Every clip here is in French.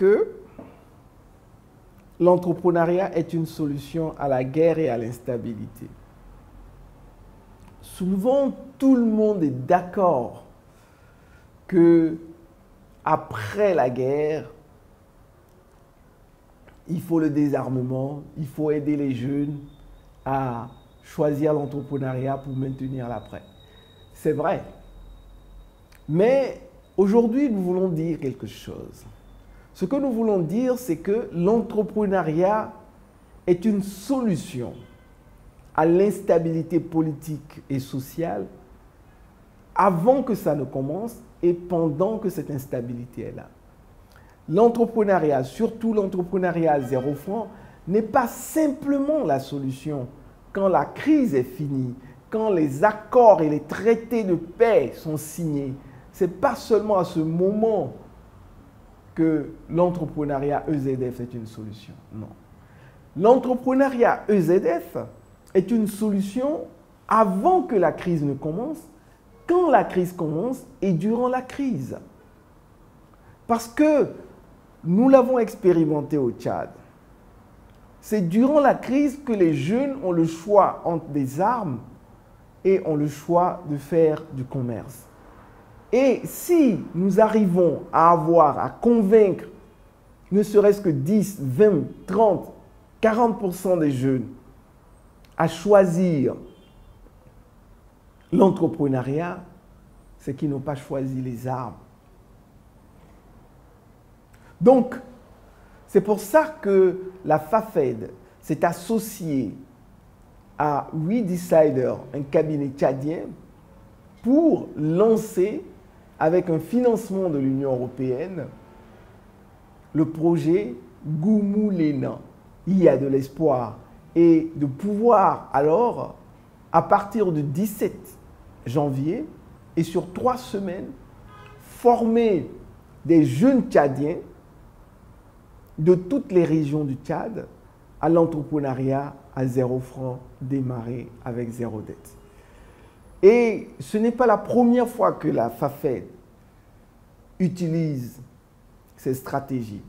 que l'entrepreneuriat est une solution à la guerre et à l'instabilité. Souvent, tout le monde est d'accord que après la guerre, il faut le désarmement, il faut aider les jeunes à choisir l'entrepreneuriat pour maintenir l'après. C'est vrai. Mais aujourd'hui, nous voulons dire quelque chose. Ce que nous voulons dire, c'est que l'entrepreneuriat est une solution à l'instabilité politique et sociale avant que ça ne commence et pendant que cette instabilité est là. L'entrepreneuriat, surtout l'entrepreneuriat à 0 francs, n'est pas simplement la solution quand la crise est finie, quand les accords et les traités de paix sont signés. Ce n'est pas seulement à ce moment que l'entrepreneuriat EZF est une solution. Non. L'entrepreneuriat EZF est une solution avant que la crise ne commence, quand la crise commence et durant la crise. Parce que nous l'avons expérimenté au Tchad. C'est durant la crise que les jeunes ont le choix entre des armes et ont le choix de faire du commerce. Et si nous arrivons à convaincre ne serait-ce que 10, 20, 30, 40% des jeunes à choisir l'entrepreneuriat, c'est qu'ils n'ont pas choisi les armes. Donc, c'est pour ça que la FAFED s'est associée à WeDecider, un cabinet tchadien, pour lancer, avec un financement de l'Union européenne, le projet Goumoulena. Il y a de l'espoir. Et de pouvoir alors, à partir du 17 janvier, et sur 3 semaines, former des jeunes Tchadiens de toutes les régions du Tchad à l'entrepreneuriat à 0 francs, démarrer avec 0 dette. Et ce n'est pas la première fois que la FAFED utilise ces stratégies.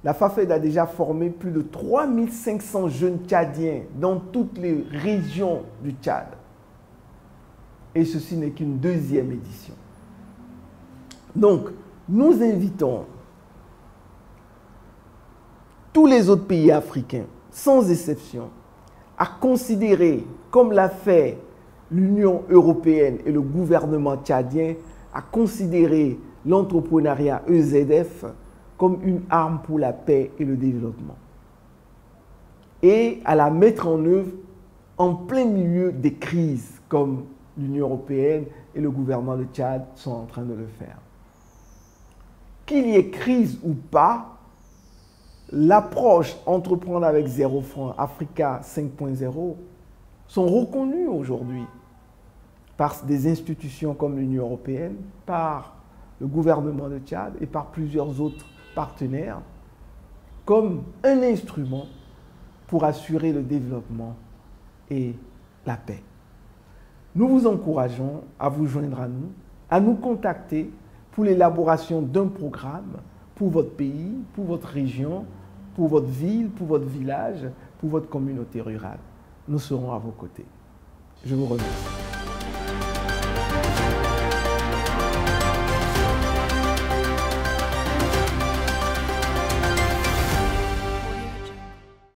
La FAFED a déjà formé plus de 3500 jeunes Tchadiens dans toutes les régions du Tchad. Et ceci n'est qu'une 2e édition. Donc, nous invitons tous les autres pays africains, sans exception, à considérer, comme l'a fait l'Union européenne et le gouvernement tchadien, à considérer l'entrepreneuriat EZF comme une arme pour la paix et le développement. Et à la mettre en œuvre en plein milieu des crises, comme l'Union européenne et le gouvernement de Tchad sont en train de le faire. Qu'il y ait crise ou pas, l'approche entreprendre avec 0 francs, Africa 5.0, sont reconnues aujourd'hui par des institutions comme l'Union européenne, par le gouvernement de Tchad et par plusieurs autres partenaires, comme un instrument pour assurer le développement et la paix. Nous vous encourageons à vous joindre à nous contacter pour l'élaboration d'un programme pour votre pays, pour votre région, pour votre ville, pour votre village, pour votre communauté rurale. Nous serons à vos côtés. Je vous remercie.